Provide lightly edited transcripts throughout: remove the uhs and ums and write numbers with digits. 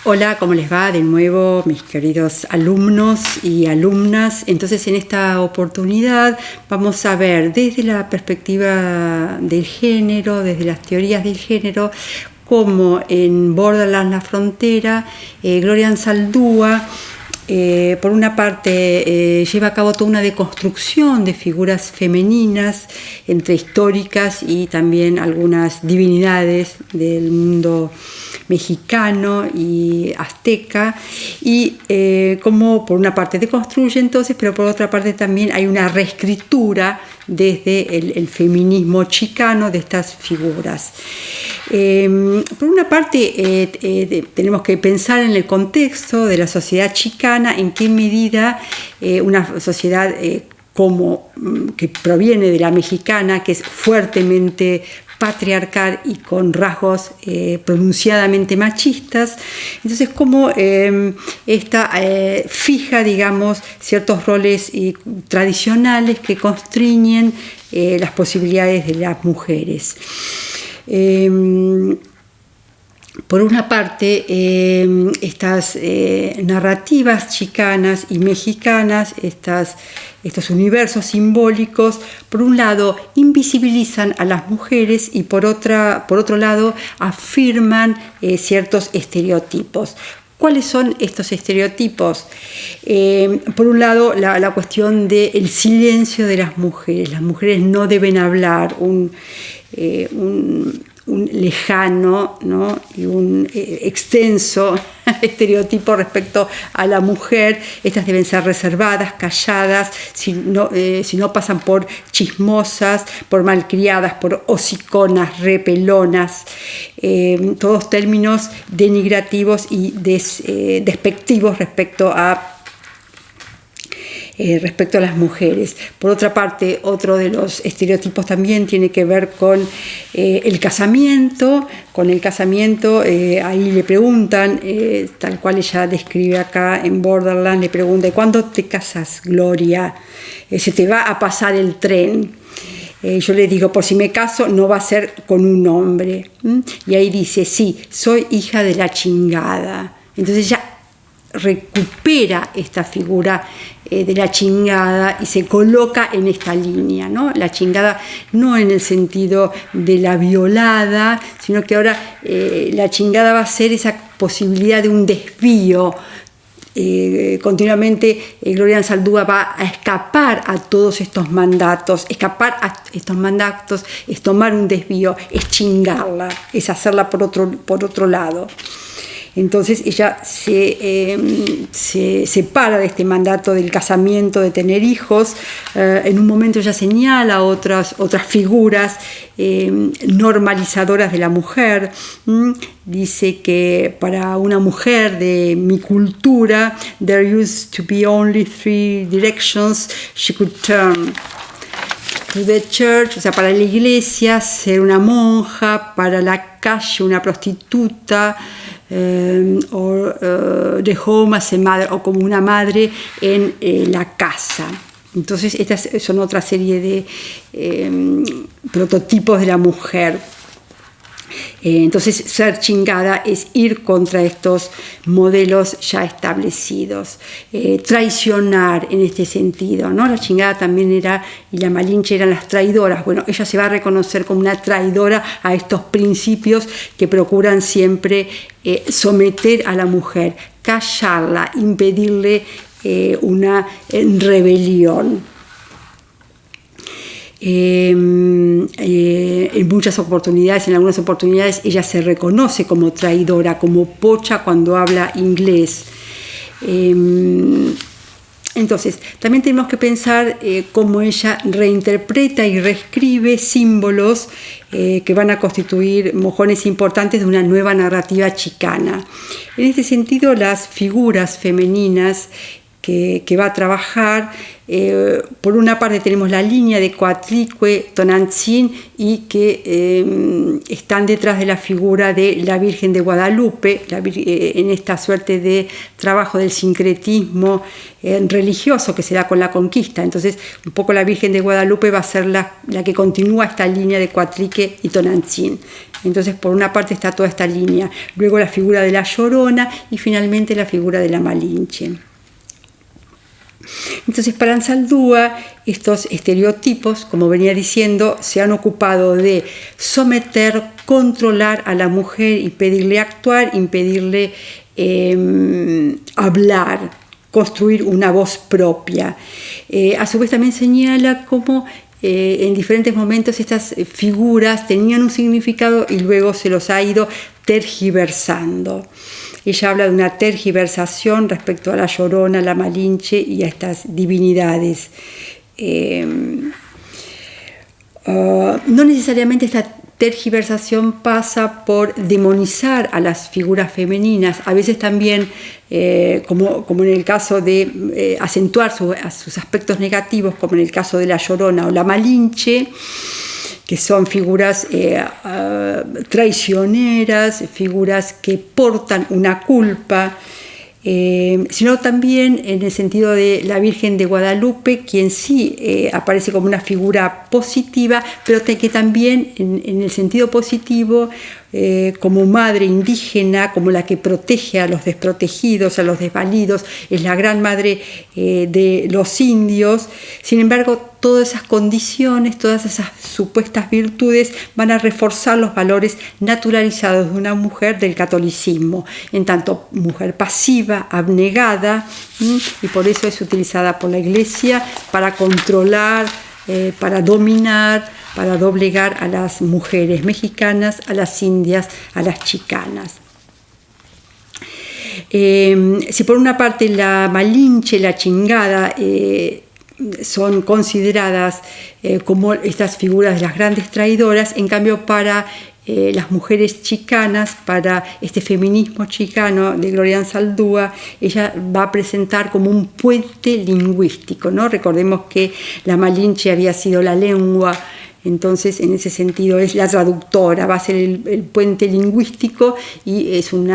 Hola, ¿cómo les va? De nuevo, mis queridos alumnos y alumnas. Entonces, en esta oportunidad vamos a ver desde la perspectiva del género, desde las teorías del género, cómo en Borderland La Frontera, Gloria Anzaldúa, por una parte, lleva a cabo toda una deconstrucción de figuras femeninas, entre históricas y también algunas divinidades del mundo mexicano y azteca, y como por una parte deconstruye entonces, pero por otra parte también hay una reescritura desde el feminismo chicano de estas figuras. Por una parte, tenemos que pensar en el contexto de la sociedad chicana, en qué medida una sociedad que proviene de la mexicana, que es fuertemente patriarcal y con rasgos pronunciadamente machistas. Entonces, cómo esta fija, digamos, ciertos roles tradicionales que constriñen las posibilidades de las mujeres. Por una parte, estas narrativas chicanas y mexicanas, estos universos simbólicos, por un lado invisibilizan a las mujeres y por otro lado afirman ciertos estereotipos. ¿Cuáles son estos estereotipos? Por un lado, la cuestión del silencio de las mujeres. Las mujeres no deben hablar, un lejano, ¿no? Y un extenso estereotipo respecto a la mujer. Estas deben ser reservadas, calladas, si no pasan por chismosas, por malcriadas, por hociconas, repelonas, todos términos denigrativos y despectivos respecto a las mujeres. Por otra parte, otro de los estereotipos también tiene que ver con el casamiento. Con el casamiento, ahí le preguntan, tal cual ella describe acá en Borderland, le pregunta: ¿cuándo te casas, Gloria? Se te va a pasar el tren. Yo le digo, por si me caso, no va a ser con un hombre. Y ahí dice, sí, soy hija de la chingada. Entonces ya recupera esta figura de la chingada y se coloca en esta línea, ¿no? La chingada no en el sentido de la violada, sino que ahora la chingada va a ser esa posibilidad de un desvío. Continuamente Gloria Anzaldúa va a escapar a todos estos mandatos. Escapar a estos mandatos es tomar un desvío, es chingarla, es hacerla por otro lado. Entonces ella se separa de este mandato del casamiento, de tener hijos. En un momento ella señala otras figuras normalizadoras de la mujer. Dice que para una mujer de mi cultura, there used to be only 3 directions she could turn. To the church, o sea, para la iglesia, ser una monja; para la calle, una prostituta; the home as a mother, o como una madre en la casa. Entonces, estas son otra serie de prototipos de la mujer. Entonces, ser chingada es ir contra estos modelos ya establecidos, traicionar en este sentido, ¿no? La chingada también era, y la Malinche eran las traidoras. Bueno, ella se va a reconocer como una traidora a estos principios que procuran siempre someter a la mujer, callarla, impedirle una rebelión. En muchas oportunidades, en algunas oportunidades, ella se reconoce como traidora, como pocha cuando habla inglés. Entonces, también tenemos que pensar cómo ella reinterpreta y reescribe símbolos que van a constituir mojones importantes de una nueva narrativa chicana. En este sentido, las figuras femeninas que va a trabajar. Por una parte tenemos la línea de Coatlicue, Tonantzin, y que están detrás de la figura de la Virgen de Guadalupe, en esta suerte de trabajo del sincretismo religioso que se da con la conquista. Entonces, un poco la Virgen de Guadalupe va a ser la que continúa esta línea de Coatlicue y Tonantzin. Entonces, por una parte está toda esta línea, luego la figura de la Llorona y finalmente la figura de la Malinche. Entonces, para Anzaldúa, estos estereotipos, como venía diciendo, se han ocupado de someter, controlar a la mujer, impedirle actuar, impedirle hablar, construir una voz propia. A su vez también señala cómo en diferentes momentos estas figuras tenían un significado y luego se los ha ido tergiversando. Ella habla de una tergiversación respecto a la Llorona, la Malinche y a estas divinidades. No necesariamente esta tergiversación pasa por demonizar a las figuras femeninas, a veces también, como en el caso de acentuar sus aspectos negativos, como en el caso de la Llorona o la Malinche, que son figuras traicioneras, figuras que portan una culpa, sino también en el sentido de la Virgen de Guadalupe, quien sí aparece como una figura positiva, pero que también en el sentido positivo, como madre indígena, como la que protege a los desprotegidos, a los desvalidos, es la gran madre de los indios. Sin embargo, todas esas condiciones, todas esas supuestas virtudes van a reforzar los valores naturalizados de una mujer del catolicismo, en tanto mujer pasiva, abnegada, y por eso es utilizada por la Iglesia para controlar, para dominar, para doblegar a las mujeres mexicanas, a las indias, a las chicanas. Si por una parte la Malinche, la Chingada, son consideradas como estas figuras de las grandes traidoras, en cambio para las mujeres chicanas, para este feminismo chicano de Gloria Anzaldúa, ella va a presentar como un puente lingüístico, ¿no? Recordemos que la Malinche había sido la lengua, entonces en ese sentido es la traductora, va a ser el puente lingüístico, y es un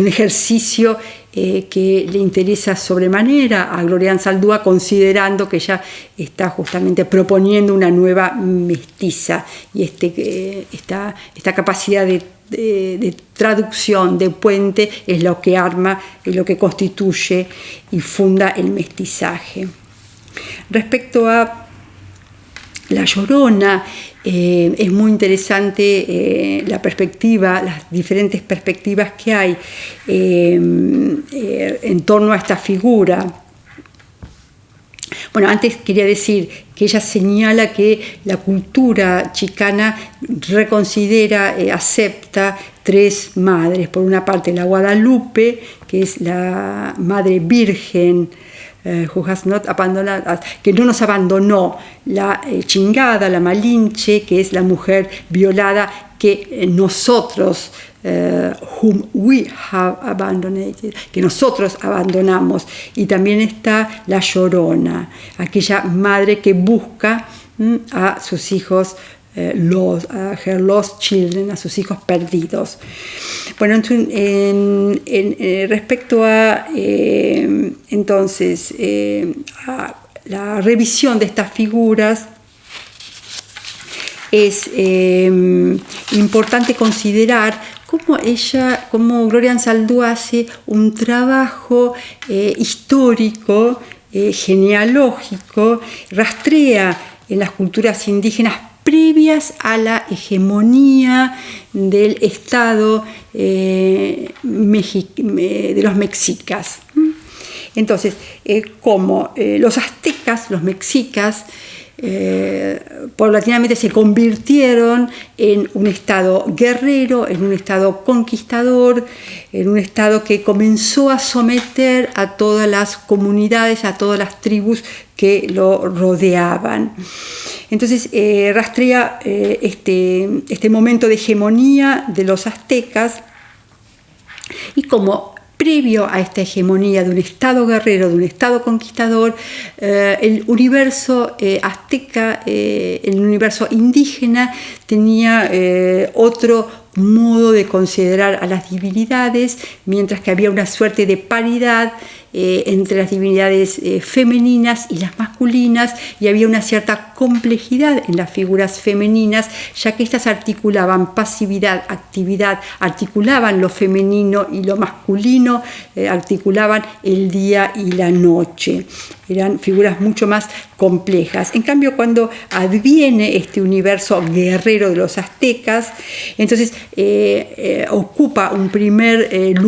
ejercicio que le interesa sobremanera a Gloria Anzaldúa, considerando que ella está justamente proponiendo una nueva mestiza, y esta capacidad de traducción, de puente, es lo que arma, es lo que constituye y funda el mestizaje. Respecto a la Llorona, es muy interesante la perspectiva, las diferentes perspectivas que hay en torno a esta figura. Bueno, antes quería decir que ella señala que la cultura chicana reconsidera, acepta tres madres. Por una parte la Guadalupe, que es la madre virgen, who has not abandoned us, que no nos abandonó, la Chingada, la Malinche, que es la mujer violada que nosotros, whom we have abandoned, que nosotros abandonamos, y también está la Llorona, aquella madre que busca a sus hijos, her lost children, a sus hijos perdidos. Bueno, respecto a entonces a la revisión de estas figuras, es importante considerar cómo Gloria Anzaldúa hace un trabajo histórico, genealógico, rastrea en las culturas indígenas previas a la hegemonía del Estado de los mexicas. Entonces, como los aztecas, los mexicas, paulatinamente se convirtieron en un Estado guerrero, en un Estado conquistador, en un Estado que comenzó a someter a todas las comunidades, a todas las tribus que lo rodeaban. Entonces rastrea este momento de hegemonía de los aztecas, y como previo a esta hegemonía de un Estado guerrero, de un Estado conquistador, el universo azteca, el universo indígena, tenía otro modo de considerar a las divinidades, mientras que había una suerte de paridad entre las divinidades femeninas y las masculinas, y había una cierta complejidad en las figuras femeninas, ya que éstas articulaban pasividad, actividad, articulaban lo femenino y lo masculino, articulaban el día y la noche. Eran figuras mucho más complejas. En cambio, cuando adviene este universo guerrero de los aztecas, entonces va a ocupar un primer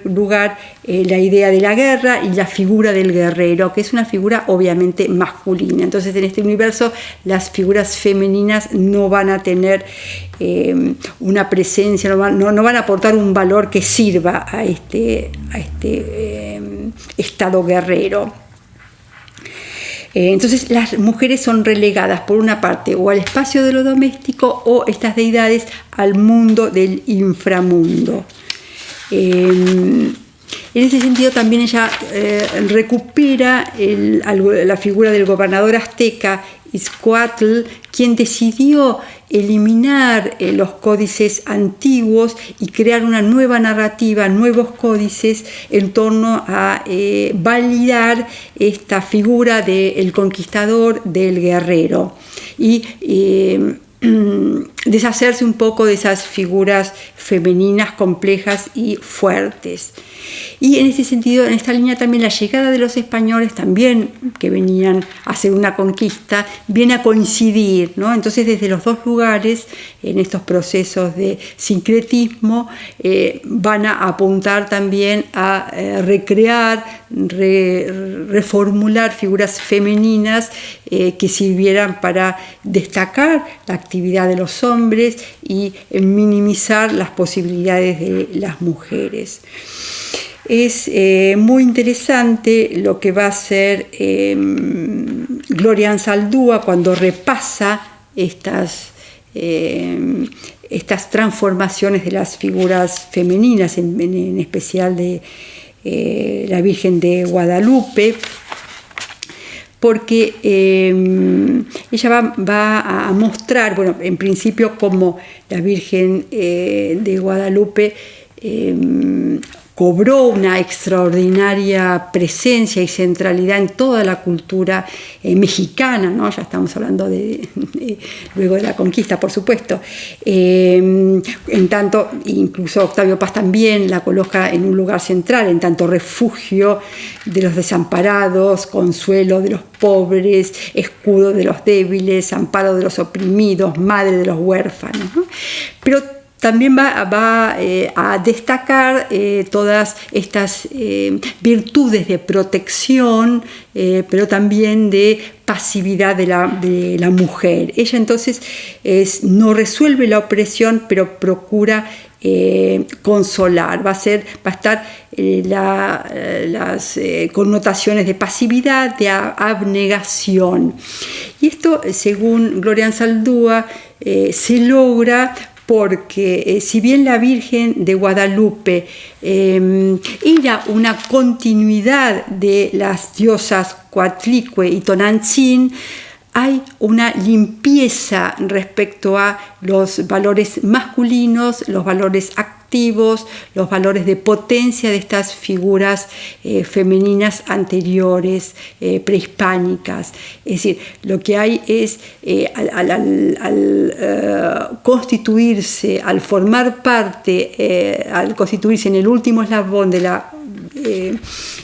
lugar la idea de la guerra y la figura del guerrero, que es una figura obviamente masculina. Entonces, en este universo, las figuras femeninas no van a tener una presencia, no van a aportar un valor que sirva a este estado guerrero. Entonces las mujeres son relegadas por una parte o al espacio de lo doméstico, o estas deidades al mundo del inframundo. En ese sentido también ella recupera la figura del gobernador azteca Izcoatl, quien decidió eliminar los códices antiguos y crear una nueva narrativa, nuevos códices en torno a validar esta figura del conquistador, del guerrero, y deshacerse un poco de esas figuras femeninas complejas y fuertes. Y en ese sentido, en esta línea también, la llegada de los españoles también, que venían a hacer una conquista, viene a coincidir, ¿no? Entonces, desde los dos lugares, en estos procesos de sincretismo, van a apuntar también a recrear, reformular figuras femeninas que sirvieran para destacar la actividad de los hombres y minimizar las posibilidades de las mujeres. Es muy interesante lo que va a hacer Gloria Anzaldúa cuando repasa estas transformaciones de las figuras femeninas, en especial de la Virgen de Guadalupe, porque ella va a mostrar, bueno, en principio, cómo la Virgen de Guadalupe cobró una extraordinaria presencia y centralidad en toda la cultura mexicana, ¿no? Ya estamos hablando luego de la conquista, por supuesto. En tanto, incluso Octavio Paz también la coloca en un lugar central, en tanto refugio de los desamparados, consuelo de los pobres, escudo de los débiles, amparo de los oprimidos, madre de los huérfanos, ¿no? Pero también va a destacar todas estas virtudes de protección, pero también de pasividad de la mujer. Ella entonces no resuelve la opresión, pero procura consolar. Va a estar las connotaciones de pasividad, de abnegación. Y esto, según Gloria Anzaldúa, se logra porque si bien la Virgen de Guadalupe era una continuidad de las diosas Coatlicue y Tonantzin, hay una limpieza respecto a los valores masculinos, los valores activos, los valores de potencia de estas figuras femeninas anteriores, prehispánicas. Es decir, lo que hay es, al constituirse, al formar parte, al constituirse en el último eslabón de la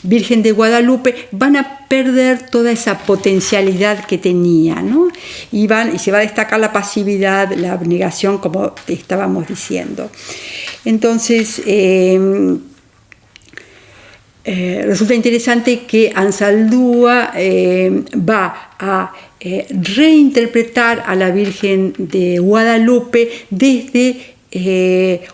Virgen de Guadalupe, van a perder toda esa potencialidad que tenía, ¿no? Y se va a destacar la pasividad, la abnegación, como estábamos diciendo. Entonces, resulta interesante que Anzaldúa va a reinterpretar a la Virgen de Guadalupe desde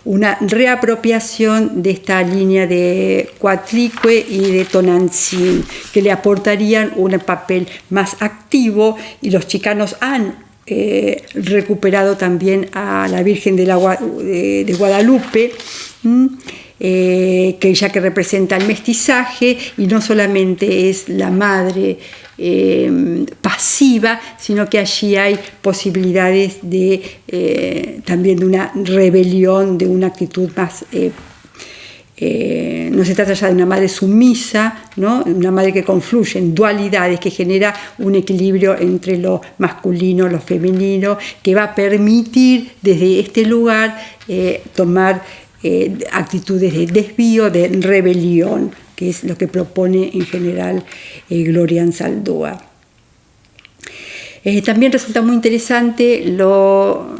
una reapropiación de esta línea de Coatlicue y de Tonantzin, que le aportarían un papel más activo, y los chicanos han recuperado también a la Virgen de Guadalupe, que ella que representa el mestizaje, y no solamente es la madre pasiva, sino que allí hay posibilidades de también de una rebelión, de una actitud más no se trata ya de una madre sumisa, ¿no? Una madre que confluye en dualidades, que genera un equilibrio entre lo masculino, lo femenino, que va a permitir desde este lugar tomar actitudes de desvío, de rebelión, que es lo que propone en general Gloria Anzaldúa. También resulta muy interesante lo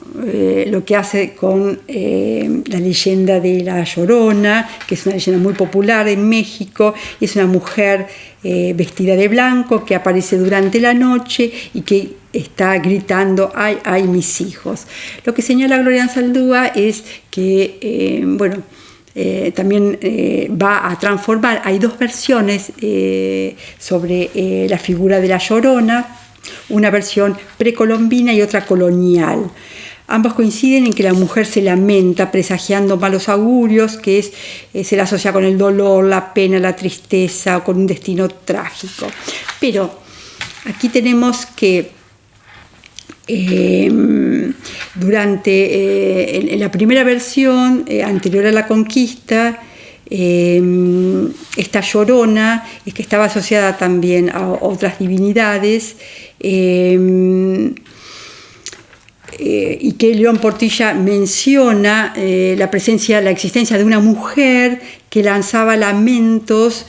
que hace con la leyenda de La Llorona, que es una leyenda muy popular en México. Es una mujer vestida de blanco que aparece durante la noche y que está gritando "ay, ay, mis hijos". Lo que señala Gloria Anzaldúa es que, también va a transformar. Hay dos versiones sobre la figura de La Llorona, una versión precolombina y otra colonial. Ambas coinciden en que la mujer se lamenta presagiando malos augurios, que se la asocia con el dolor, la pena, la tristeza o con un destino trágico. Pero aquí tenemos que durante en la primera versión, anterior a la conquista, esta Llorona es que estaba asociada también a otras divinidades, y que León Portilla menciona la existencia de una mujer que lanzaba lamentos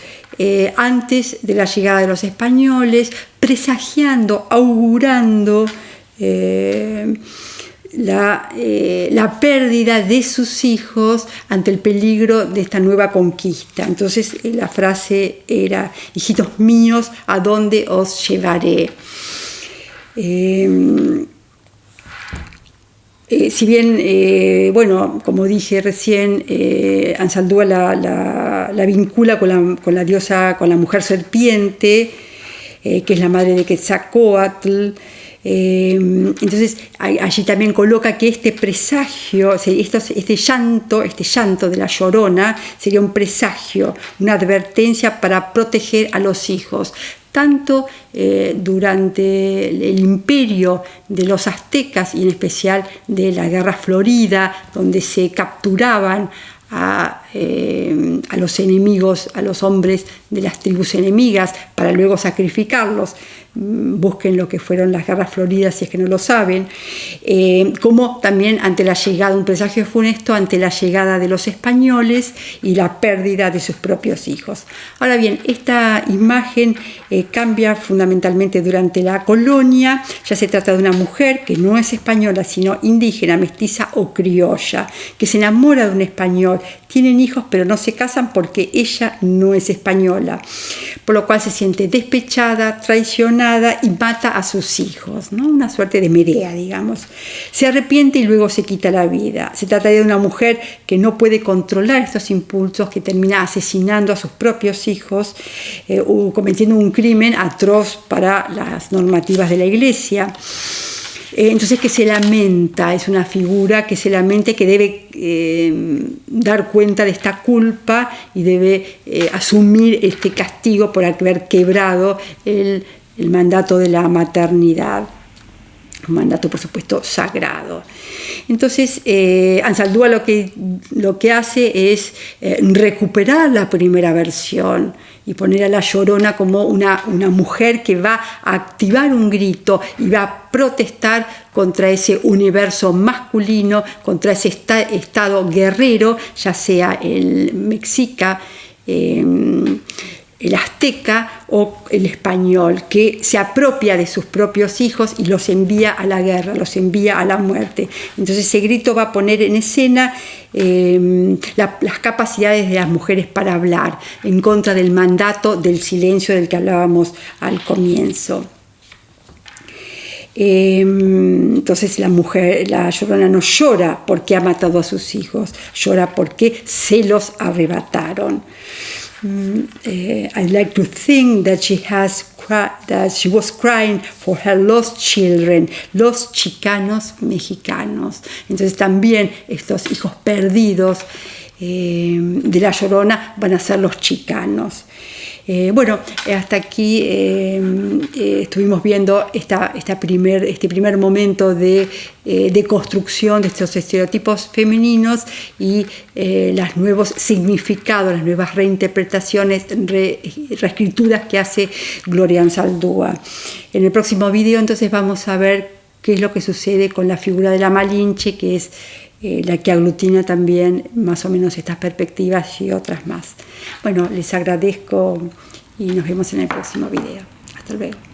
antes de la llegada de los españoles, presagiando, augurando la pérdida de sus hijos ante el peligro de esta nueva conquista. Entonces la frase era: hijitos míos, ¿a dónde os llevaré? Si bien, como dije recién, Anzaldúa la vincula con la diosa, con la mujer serpiente, que es la madre de Quetzalcóatl. Entonces allí también coloca que este presagio, este llanto de la Llorona sería un presagio, una advertencia para proteger a los hijos, tanto durante el imperio de los aztecas y en especial de la Guerra Florida, donde se capturaban a los enemigos, a los hombres de las tribus enemigas, para luego sacrificarlos. Busquen lo que fueron las Guerras Floridas si es que no lo saben, como también ante la llegada, un presagio funesto ante la llegada de los españoles y la pérdida de sus propios hijos. Ahora bien, esta imagen cambia fundamentalmente durante la colonia. Ya se trata de una mujer que no es española, sino indígena, mestiza o criolla, que se enamora de un español, tienen hijos pero no se casan porque ella no es española, por lo cual se siente despechada, traicionada y mata a sus hijos, ¿no? Una suerte de Medea, digamos. Se arrepiente y luego se quita la vida. Se trata de una mujer que no puede controlar estos impulsos, que termina asesinando a sus propios hijos, cometiendo un crimen atroz para las normativas de la Iglesia. Entonces, que se lamenta, es una figura que se lamenta y que debe dar cuenta de esta culpa y debe asumir este castigo por haber quebrado el mandato de la maternidad, un mandato por supuesto sagrado. Entonces Anzaldúa lo que hace es recuperar la primera versión y poner a la Llorona como una mujer que va a activar un grito y va a protestar contra ese universo masculino, contra ese estado guerrero, ya sea el mexica, el azteca o el español, que se apropia de sus propios hijos y los envía a la guerra, los envía a la muerte. Entonces ese grito va a poner en escena las capacidades de las mujeres para hablar, en contra del mandato del silencio del que hablábamos al comienzo. Entonces la Llorona no llora porque ha matado a sus hijos, llora porque se los arrebataron. I like to think that she was crying for her lost children, los chicanos mexicanos. Entonces también estos hijos perdidos de La Llorona van a ser los chicanos. Bueno, hasta aquí estuvimos viendo este primer momento de construcción de estos estereotipos femeninos y los nuevos significados, las nuevas reinterpretaciones, reescrituras que hace Gloria Anzaldúa. En el próximo video entonces vamos a ver qué es lo que sucede con la figura de la Malinche, que es la que aglutina también más o menos estas perspectivas y otras más. Bueno, les agradezco y nos vemos en el próximo video. Hasta luego.